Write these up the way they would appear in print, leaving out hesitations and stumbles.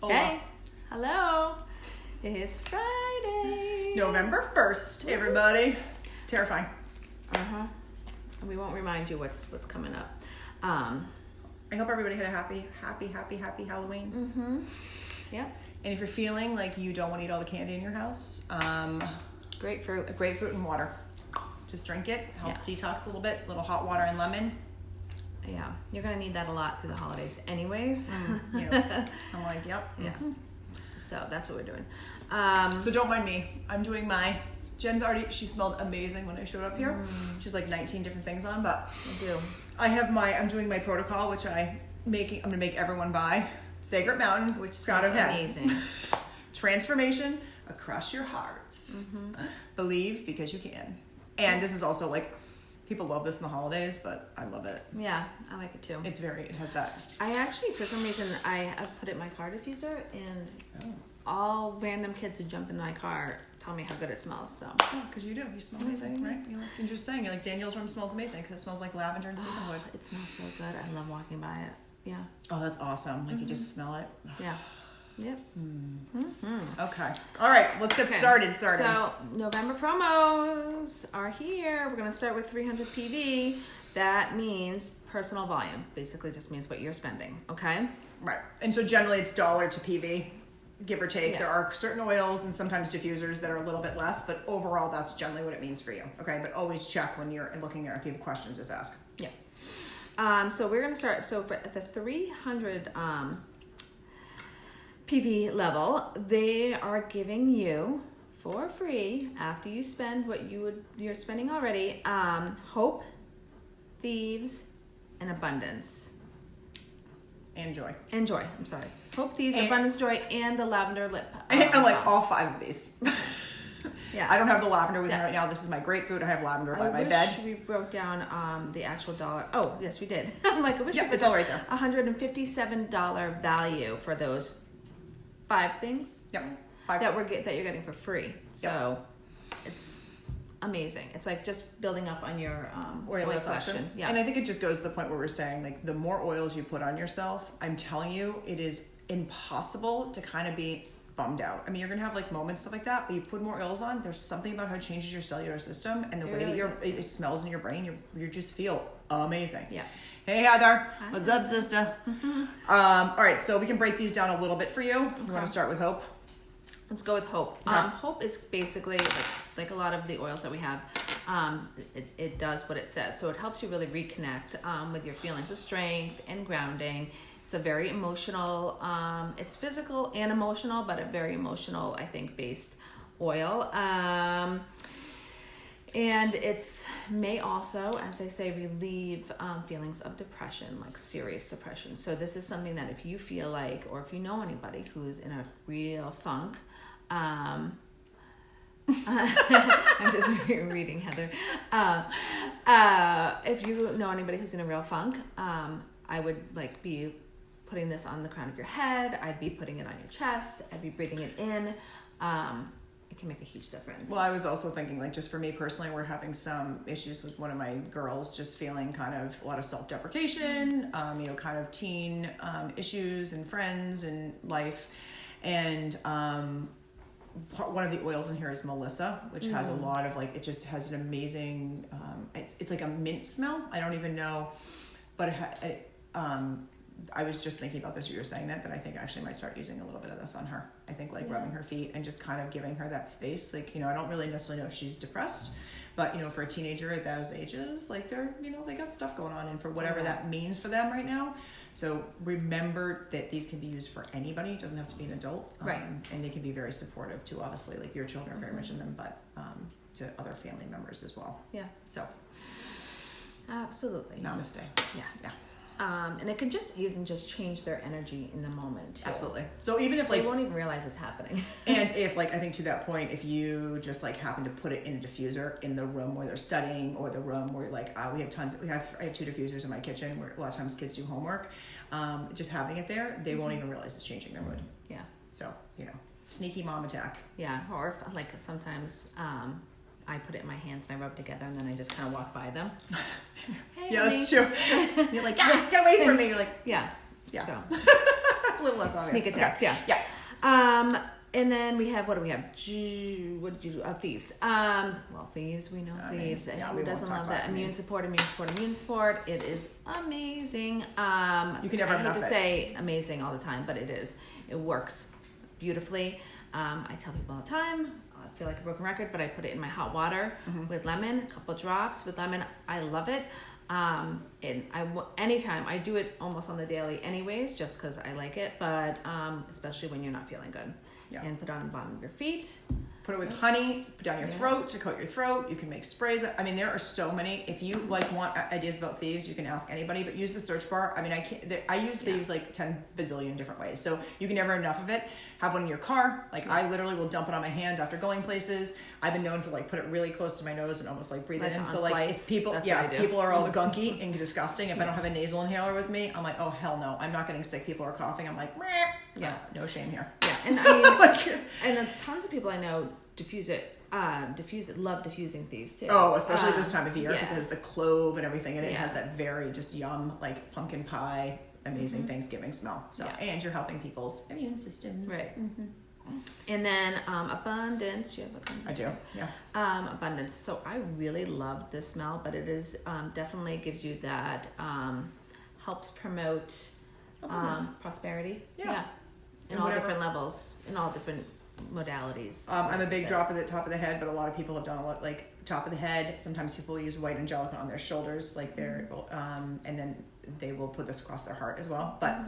Hola. Hey, hello. It's Friday. November 1st, everybody. Terrifying. And we won't remind you what's coming up. I hope everybody had a happy Halloween. Yep. And if you're feeling like you don't want to eat all the candy in your house, Grapefruit. grapefruit and water. Just drink it. Helps detox a little bit. A little hot water and lemon. Yeah, you're gonna need that a lot through the holidays, anyways. Yeah. I'm like, yep. Yeah. So that's what we're doing. So don't mind me. I'm doing my. Jen's already. She smelled amazing when I showed up here. She's like 19 different things on, but I do. I'm doing my protocol, which I'm gonna make everyone buy. Sacred Mountain, Which Crown smells of Head. amazing. Transformation across your hearts. Believe because you can. And this is also like, people love this in the holidays, but I love it. Yeah, I like it too. It has that. I actually, for some reason, I've put it in my car diffuser, and all random kids who jump in my car tell me how good it smells. So. Yeah, because you do. You smell amazing, right? You're just saying, like Daniel's room smells amazing because it smells like lavender and cedarwood. It smells so good. I love walking by it. Yeah. Oh, that's awesome. Like you just smell it. Yeah. Yep. Okay. All right. Let's get started. So November promos are here. We're going to start with 300 PV. That means personal volume. Basically just means what you're spending. Okay? Right. And so generally it's $1 to PV, give or take. Yeah. There are certain oils and sometimes diffusers that are a little bit less, but overall that's generally what it means for you. Okay? But always check when you're looking there. If you have questions, just ask. Yeah. So we're going to start. So at the 300 PV level, they are giving you for free, after you spend what you're spending already, hope, thieves, and abundance. And joy. And joy. I'm sorry. Hope, thieves, abundance, joy, and the lavender lip. I'm like all 5 of these. Yeah. I don't have the lavender with me right now. This is my grapefruit. I have lavender by my bed. We wrote down the actual dollar. Oh, yes, we did. I'm like, I wish it's all right there. $157 value for those 5 things. Yep. That you're getting for free. So it's amazing. It's like just building up on your oil collection. Yeah. And I think it just goes to the point where we're saying, like, the more oils you put on yourself, I'm telling you, it is impossible to kind of be bummed out. I mean, you're gonna have like moments, stuff like that, but you put more oils on, there's something about how it changes your cellular system and the way that it smells in your brain. You just feel amazing. Yeah. Hey Heather. Hi. What's up, sister? All right, so we can break these down a little bit for you. We want to start with hope. Let's go with hope. Okay. Hope is basically like a lot of the oils that we have. It does what it says. So it helps you really reconnect with your feelings of strength and grounding. It's a very emotional, it's physical and emotional, but a very emotional, I think, based oil. And it may also, as I say, relieve feelings of depression, like serious depression. So this is something that if you feel like, or if you know anybody who's in a real funk, I'm just reading Heather. If you know anybody who's in a real funk, I would like be putting this on the crown of your head. I'd be putting it on your chest. I'd be breathing it in. It can make a huge difference. Well, I was also thinking, like, just for me personally, we're having some issues with one of my girls, just feeling kind of a lot of self-deprecation, kind of teen issues and friends and life. And one of the oils in here is Melissa, which has a lot of, like, it just has an amazing, it's like a mint smell. I don't even know, but I was just thinking about this, you were saying that I think I actually might start using a little bit of this on her. I think like rubbing her feet and just kind of giving her that space. Like, I don't really necessarily know if she's depressed, but for a teenager at those ages, like they're, they got stuff going on, and for whatever that means for them right now. So remember that these can be used for anybody. It doesn't have to be an adult. Right. And they can be very supportive too, obviously, like your children are very much in them, but to other family members as well. Yeah. So. Absolutely. Namaste. Yes. Yeah. And it can even just change their energy in the moment too. Absolutely. So even if like they won't even realize it's happening. And if like I think to that point, if you just like happen to put it in a diffuser in the room where they're studying, or the room where like I have 2 diffusers in my kitchen where a lot of times kids do homework. Just having it there, they won't even realize it's changing their mood. Yeah. So sneaky mom attack. Yeah. Or if, like sometimes I put it in my hands and I rub together, and then I just kind of walk by them. Hey, yeah, honey. that's true. You're like, get away from me. You're like, yeah. Yeah. So little less obvious. Sneak attacks, Okay. yeah. Yeah. And then we have, what do we have? What did you do? Thieves. Well, thieves, we know thieves. yeah, Who we won't doesn't talk love about that? it. Immune support. It is amazing. You can never I have hate enough to of it. say amazing all the time, but it is. It works beautifully. I tell people all the time, I feel like a broken record, but I put it in my hot water with lemon, a couple drops with lemon. I love it. And anytime I do it almost on the daily anyways, just because I like it, but especially when you're not feeling good. Yeah. And put it on the bottom of your feet. Put it with honey, put down your throat to coat your throat. You can make sprays. I mean, there are so many. If you like want ideas about thieves, you can ask anybody, but use the search bar. I mean, I use thieves like 10 bazillion different ways. So you can never have enough of it. Have one in your car. Like I literally will dump it on my hands after going places. I've been known to like put it really close to my nose and almost like breathe Like it in. on So like flights, if people, that's yeah, what I if do. people are all gunky and disgusting. If I don't have a nasal inhaler with me, I'm like, oh hell no, I'm not getting sick. People are coughing. I'm like, meh. Yeah. No shame here. Yeah, and I mean, Like, and tons of people I know diffuse it, love diffusing thieves too. oh, especially this time of year because yeah. it has the clove and everything in it. It Yeah. has that very just yum, like pumpkin pie, amazing Thanksgiving smell. So, Yeah. and you're helping people's immune systems. Right. And then abundance. Do you have abundance? I do. Yeah. Abundance. So I really love this smell, but it is definitely gives you that helps promote Abundance. prosperity. Yeah. In And all whatever- different levels, in all different modalities. I'm a big So- drop at the top of the head, but a lot of people have done a lot like top of the head. Sometimes people use white angelica on their shoulders, like their, and then they will put this across their heart as well. But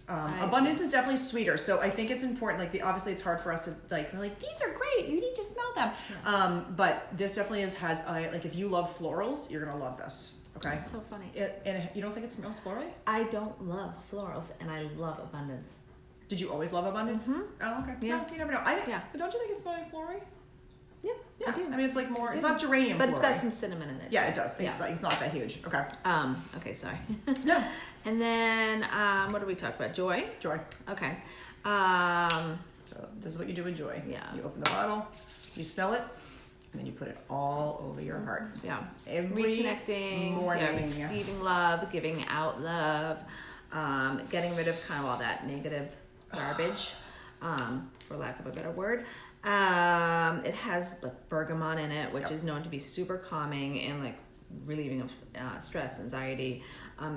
abundance is definitely sweeter. So I think it's important. Like obviously it's hard for us to like, we're like, these are great. You need to smell them. But this definitely has like, if you love florals, you're going to love this. Okay. It's so funny. And you don't think it smells floral? I don't love florals, and I love abundance. Did you always love abundance? Oh, okay. Yeah. No, you never know. Yeah. But don't you think it's smelling floral? Yeah, Yeah. I do. I mean, it's like more, it's not geranium But it's got floral. some cinnamon in it. Yeah, it does. Yeah. Like, it's not that huge. Okay. Okay, sorry. No. And then what did we talk about? Joy. Joy. Okay. So this is what you do with joy. Yeah. You open the bottle, you smell it, and then you put it all over your heart. Yeah. Every Reconnecting. morning. Yeah, receiving love, giving out love, getting rid of kind of all that negative garbage, for lack of a better word. It has like bergamot in it, which is known to be super calming and like relieving of stress, anxiety.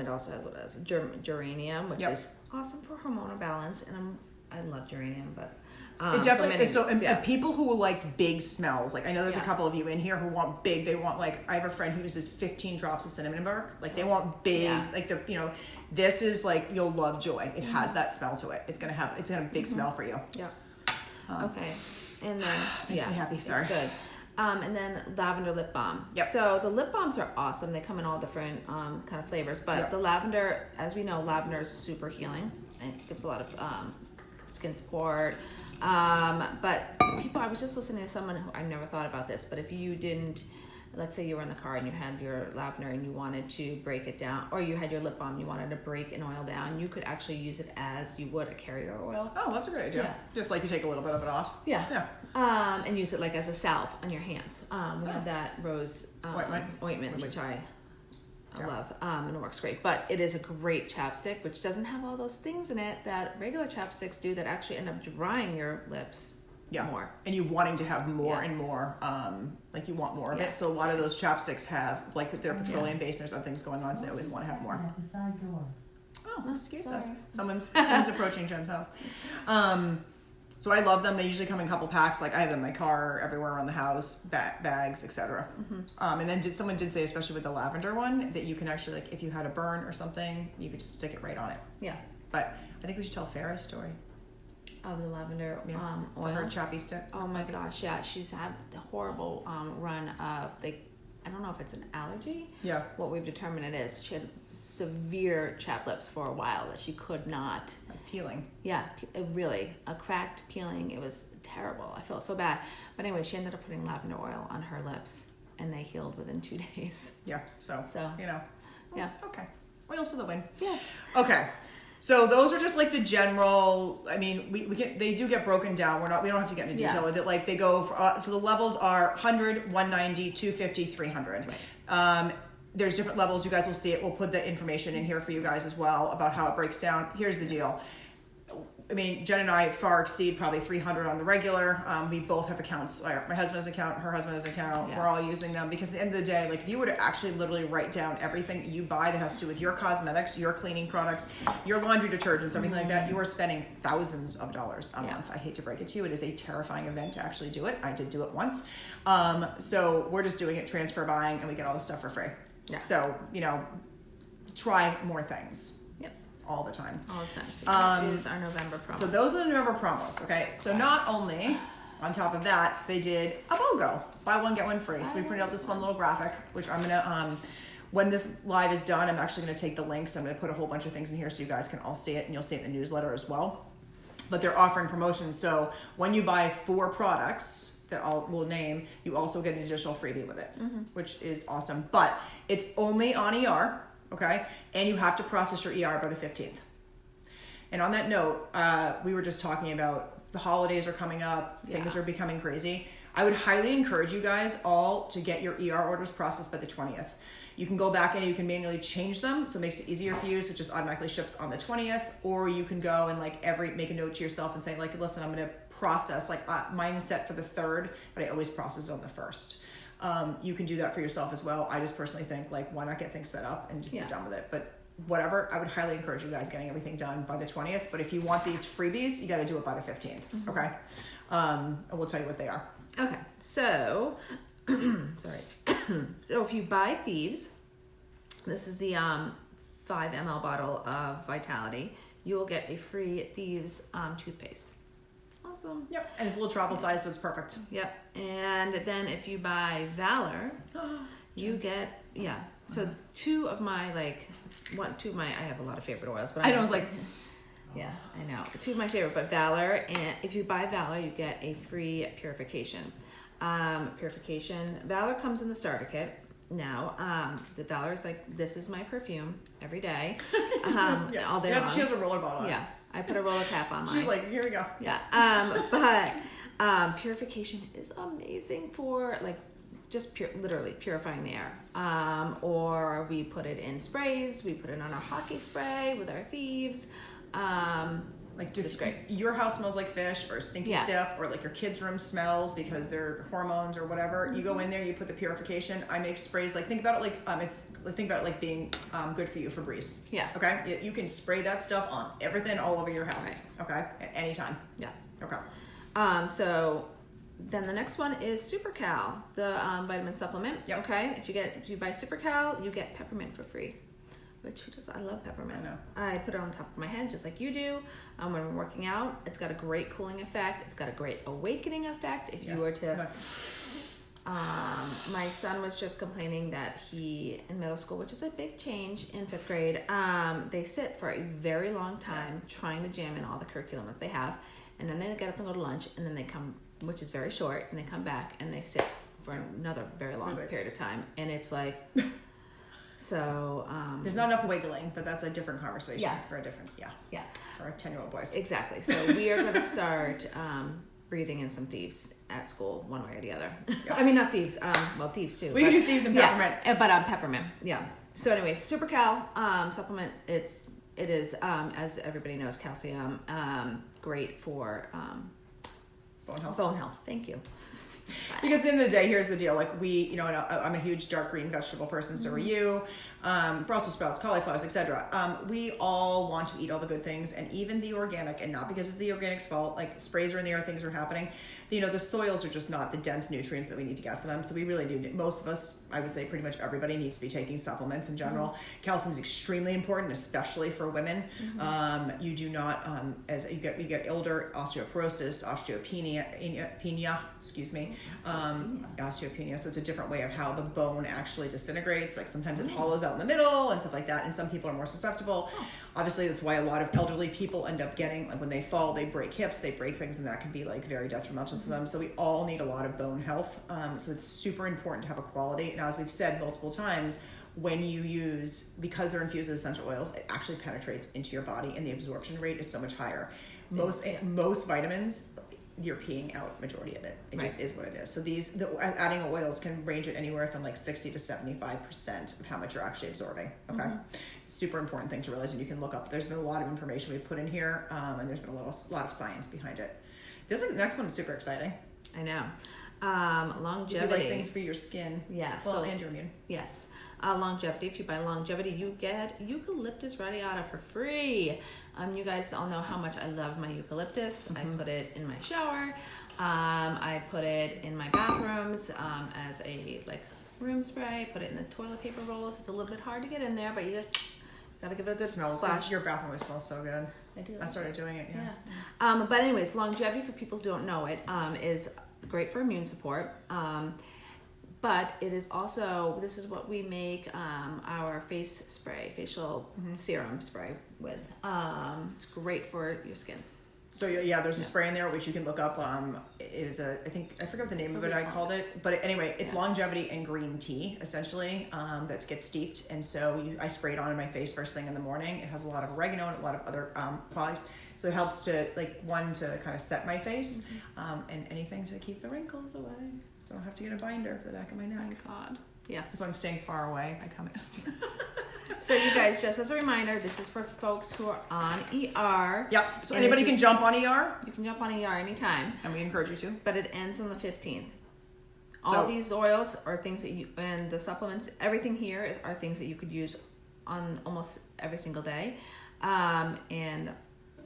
It also has what else? Geranium, which is awesome for hormonal balance, and I love geranium, but It definitely. So, and yeah. people who like big smells, like I know there's a couple of you in here who want big. They want like I have a friend who uses 15 drops of cinnamon bark. Like they want big. Like the this is like you'll love joy. It has that smell to it. It's gonna have a big smell for you. Yeah. Okay. And then Makes me happy. Sorry. It's good. And then lavender lip balm. Yep. So the lip balms are awesome. They come in all different kind of flavors, but the lavender, as we know, lavender is super healing. It gives a lot of skin support. But people, I was just listening to someone who I never thought about this, but if you didn't, let's say you were in the car and you had your lavender and you wanted to break it down, or you had your lip balm, you wanted to break an oil down, you could actually use it as you would a carrier oil. Oh, that's a great idea. Yeah. Just like you take a little bit of it off. Yeah. Yeah. And use it like as a salve on your hands. We have that rose ointment, which I love, and it works great. But it is a great chapstick, which doesn't have all those things in it that regular chapsticks do that actually end up drying your lips more. And you wanting to have more and more, like you want more of it. So a lot of those chapsticks have, like they're petroleum based, there's other things going on, so they always want to have more. At the side door. Oh, excuse sorry. us. Someone's approaching Jen's house. So I love them. They usually come in a couple packs. Like I have them in my car, everywhere around the house, bags, etc. And then someone did say, especially with the lavender one, that you can actually like if you had a burn or something, you could just stick it right on it. Yeah. But I think we should tell Farrah's story. Of the lavender For oil. her choppy stick. Oh my gosh, yeah. She's had the horrible run of I don't know if it's an allergy. Yeah. What we've determined it is. But she had severe chapped lips for a while that she could not. Like peeling. Yeah, really. A cracked peeling. It was terrible. I felt so bad. But anyway, she ended up putting lavender oil on her lips and they healed within 2 days. Yeah. So you know. Yeah. Okay. Oils for the win. Yes. Okay. So those are just like the general. I mean, they do get broken down. We don't have to get into detail with it. Like they go for, so the levels are 100, 190, 250, 300. Right. There's different levels. You guys will see it. We'll put the information in here for you guys as well about how it breaks down. Here's the deal. I mean, Jen and I far exceed probably 300 on the regular. We both have accounts. My husband has an account, her husband has an account. Yeah. We're all using them because at the end of the day, like if you were to actually literally write down everything you buy that has to do with your cosmetics, your cleaning products, your laundry detergents, everything like that, you are spending thousands of dollars a month. I hate to break it to you. It is a terrifying event to actually do it. I did do it once. So we're just doing it, transfer buying, and we get all the stuff for free. Yeah. So, you know, try more things. All the time. All the time. So that is our November promo. So those are the November promos, okay? So not only, on top of that, they did a BOGO. Buy one, get one free. So we printed out this fun little graphic, which I'm gonna, when this live is done, I'm actually gonna take the links. I'm gonna put a whole bunch of things in here so you guys can all see it, and you'll see it in the newsletter as well. But they're offering promotions. So when you buy 4 products that we'll name, you also get an additional freebie with it, which is awesome. But it's only on ER. Okay, and you have to process your ER by the 15th. And on that note, we were just talking about the holidays are coming up, things are becoming crazy. I would highly encourage you guys all to get your ER orders processed by the 20th. You can go back and you can manually change them, so it makes it easier for you, so it just automatically ships on the 20th, or you can go and like make a note to yourself and say like, listen, I'm gonna process, like mine is set for the 3rd, but I always process it on the 1st. You can do that for yourself as well. I just personally think like, why not get things set up and just be done with it? But whatever, I would highly encourage you guys getting everything done by the 20th. But if you want these freebies, you got to do it by the 15th. Okay. And we'll tell you what they are. Okay. So, sorry. So if you buy Thieves, this is the 5 ml bottle of Vitality, you will get a free Thieves toothpaste. Awesome. Yep. And it's a little travel size, so it's perfect. Yep. And then if you buy Valor, you get, so two of my, I have a lot of favorite oils, but I know, I was like, yeah, I know. 2 of my favorite, but Valor, and if you buy Valor, you get a free purification. Valor comes in the starter kit. Now, the Valor is like, this is my perfume every day, all day long. She has a roller bottle on. Yeah, I put a roller cap on mine. She's like, here we go. Yeah, but purification is amazing for just literally purifying the air. Or we put it in sprays. We put it on our hockey spray with our Thieves. Like if your house smells like fish or stinky stuff, or like your kids' room smells because they're hormones or whatever, you go in there, you put the purification. I make sprays. Like think about it like being good for you, Febreze. Yeah. Okay. You can spray that stuff on everything all over your house. Right. Okay. At any time. Yeah. Okay. So then the next one is Super Cal, the vitamin supplement. Yep. Okay. If you buy Super Cal, you get peppermint for free. I love peppermint. I know. I put it on top of my head just like you do. When we're working out, it's got a great cooling effect. It's got a great awakening effect. If you were to, my son was just complaining that he in middle school, which is a big change in 5th grade, they sit for a very long time trying to jam in all the curriculum that they have, and then they get up and go to lunch, and then they come, which is very short, and they come back and they sit for another very long period of time, and it's like. So there's not enough wiggling, but that's a different conversation for a different for our 10-year-old boys. Exactly. So we are going to start breathing in some Thieves at school, one way or the other. Yeah. I mean, not Thieves. Thieves too. We can do Thieves and peppermint. Yeah, but peppermint. Yeah. So, anyways, Super Cal supplement. It is as everybody knows, calcium. Great for bone health. Bone health. Thank you. Because at the end of the day, here's the deal. Like I'm a huge dark green vegetable person. So are you. Brussels sprouts, cauliflowers, etc. We all want to eat all the good things, and even the organic, and not because it's the organic's fault. Like sprays are in the air, things are happening. The soils are just not the dense nutrients that we need to get for them. So we really do. Most of us, I would say, pretty much everybody needs to be taking supplements in general. Mm-hmm. Calcium is extremely important, especially for women. Mm-hmm. You do not, as you get older, osteoporosis, osteopenia. Excuse me, osteopenia. So it's a different way of how the bone actually disintegrates. Like sometimes it hollows out in the middle and stuff like that, and some people are more susceptible. Obviously, that's why a lot of elderly people end up getting, like when they fall, they break hips, they break things, and that can be like very detrimental to them. So we all need a lot of bone health. So it's super important to have a quality. Now, as we've said multiple times, when you use, because they're infused with essential oils, it actually penetrates into your body, and the absorption rate is so much higher. Most vitamins, you're peeing out majority of it. It Right. just is what it is. So adding oils can range at anywhere from like 60 to 75% of how much you're actually absorbing. Okay. Super important thing to realize, and you can look up. There's been a lot of information we put in here, and there's been a lot of science behind it. This next one is super exciting. I know. If Longevity. you like things for your skin. Yeah, Well, so- and your immune. Yes. Longevity. If you buy Longevity, you get eucalyptus radiata for free. You guys all know how much I love my eucalyptus. I put it in my shower. I put it in my bathrooms as a room spray. Put it in the toilet paper rolls. It's a little bit hard to get in there, but you just gotta give it a good Smells splash. Your bathroom always smells so good. I do. I started doing it. Yeah. Yeah. But anyways, Longevity, for people who don't know it, is great for immune support. But it is also, this is what we make our face spray, facial serum spray with. It's great for your skin. So yeah, there's a spray in there which you can look up. It is I forget the name of it. I called it, but anyway, it's Longevity and green tea essentially that gets steeped, and so I spray it on in my face first thing in the morning. It has a lot of oregano and a lot of other products, so it helps to to kind of set my face, and anything to keep the wrinkles away. So I don't have to get a binder for the back of my neck. Oh my God. Yeah. That's why I'm staying far away. I come in. So you guys, just as a reminder, this is for folks who are on ER. Yep. So And anybody this can is- jump on ER, You can jump on ER anytime, and we encourage you to. but it ends on the 15th. All So- these oils are things that and the supplements, everything here are things that you could use on almost every single day. And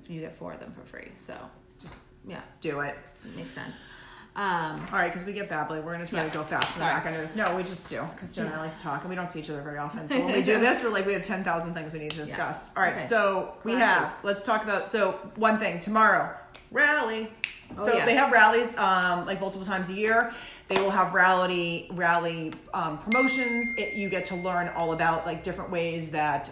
you get 4 of them for free. So Just yeah, do it. so it makes sense. All right, because we get babbly. We're going to try Yeah. to go fast and Sorry. back into this. No, we just do, because Jen and I like to talk, and we don't see each other very often. So when we do this, we're like, we have 10,000 things we need to discuss. All right, Okay. so Classes. let's talk about, so one thing, tomorrow, rally. So yeah. they have rallies multiple times a year. They will have rally promotions. You get to learn all about different ways that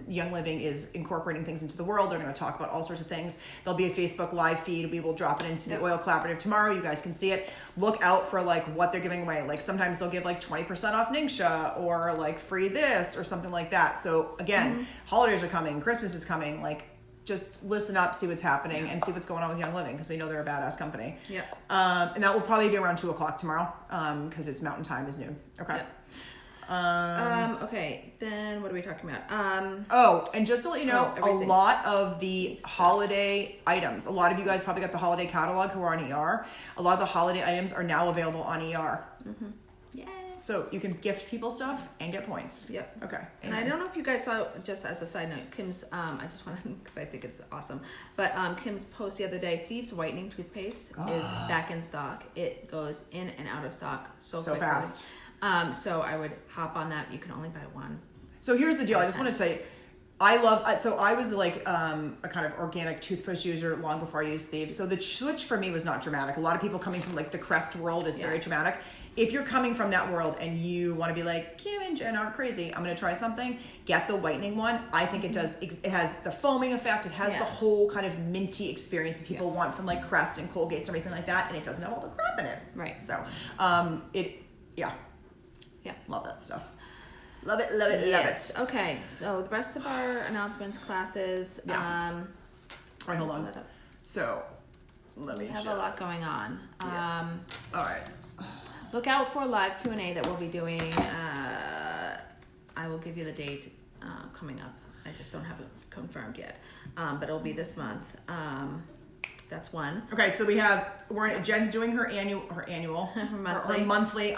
Young Living is incorporating things into the world. They're going to talk about all sorts of things. There'll be a Facebook live feed. We will drop it into the Oil Collaborative tomorrow. You guys can see it. Look out for what they're giving away. Sometimes they'll give 20% off Ningxia or free this or something like that. So again, holidays are coming. Christmas is coming. Just listen up, see what's happening, and see what's going on with Young Living, because we know they're a badass company. Yep. And that will probably be around 2:00 tomorrow, because it's Mountain Time is noon. Okay. Yep. Okay, then what are we talking about? Oh, and just to let you know, a everything. lot of the holiday items, a lot of you guys probably got the holiday catalog who are on ER. A lot of the holiday items are now available on ER. Yay. So you can gift people stuff and get points. Yep. Okay. And I don't know if you guys saw, just as a side note, Kim's, I just want to, because I think it's awesome, but Kim's post the other day, Thieves Whitening Toothpaste is back in stock. It goes in and out of stock so quickly. fast. So I would hop on that. You can only buy one. So here's the deal. I just want to tell you, I was a kind of organic toothpaste user long before I used Thieves. So the switch for me was not dramatic. A lot of people coming from the Crest world, it's very dramatic. If you're coming from that world and you want to be like, Kim and Jen aren't crazy, I'm going to try something, get the whitening one. I think it does, it has the foaming effect. It has the whole kind of minty experience that people want from Crest and Colgate's and everything like that. And it doesn't have all the crap in it. Right. So, Yeah. love that stuff. Love it, love it, love it. Okay, so the rest of our announcements, classes, All right, hold on. pull that up. So, let me We have check. a lot going on. All right. Look out for live Q&A that we'll be doing. I will give you the date coming up. I just don't have it confirmed yet, but it'll be this month. That's one. Okay, so Jen's doing her annual, Monthly. her monthly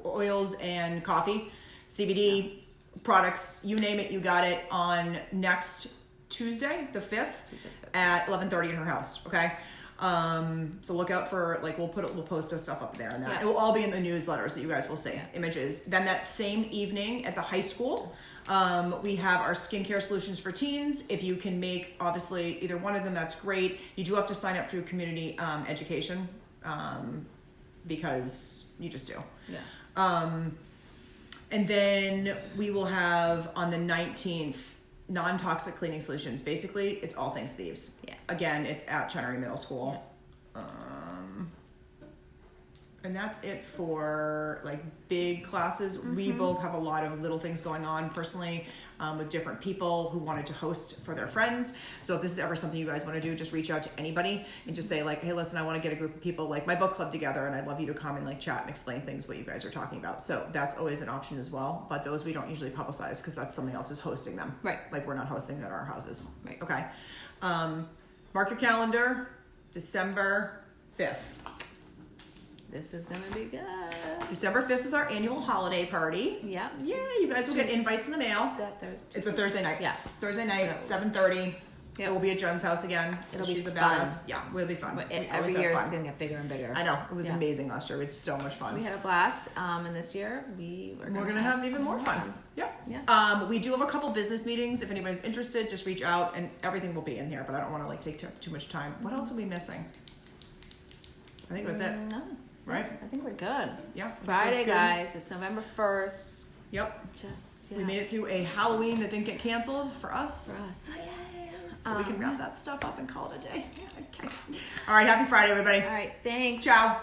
oils and coffee, CBD products, you name it, you got it, on next Tuesday, the 5th, at 11:30 in her house. Okay. So look out for we'll post this stuff up there, and that Yeah. it will all be in the newsletters that you guys will see images. Then that same evening at the high school, we have our skincare solutions for teens. If you can make obviously either one of them, that's great. You do have to sign up through community education, because you just do. Yeah. And then we will have on the 19th non-toxic cleaning solutions. Basically, it's all things Thieves. Yeah. Again, it's at Chenery Middle School. And that's it for like big classes. We both have a lot of little things going on personally with different people who wanted to host for their friends. So if this is ever something you guys want to do, just reach out to anybody and just say like, hey, listen, I want to get a group of people like my book club together, and I'd love you to come and like chat and explain things what you guys are talking about. So that's always an option as well. But those we don't usually publicize because that's somebody else is hosting them. Right. Like we're not hosting at our houses. Right. Okay. Mark your calendar, December 5th. This is gonna be good. December 5th is our annual holiday party. Yep. Yeah, you guys will get invites in the mail. Is that Thursday? It's a Thursday night. Yeah. Thursday night, 7:30. Yep. It will be at Jen's house again. It'll be She's a fun. badass. Yeah, it'll be fun. But We every always have year it's fun. gonna get bigger and bigger. I know. It was Yeah. amazing last year. We had so much fun. We had a blast, and this year we're gonna have even more fun. Yeah. Yeah. We do have a couple business meetings. If anybody's interested, just reach out, and everything will be in here. But I don't want to like take too much time. What else are we missing? I think that's it. No. Right? I think we're good. Yeah, It's Friday, we're good. guys. It's November 1st. Yep. Just We made it through a Halloween that didn't get canceled for us. for us. So we can wrap that stuff up and call it a day. Okay. All right. Happy Friday, everybody. All right. Thanks. Ciao.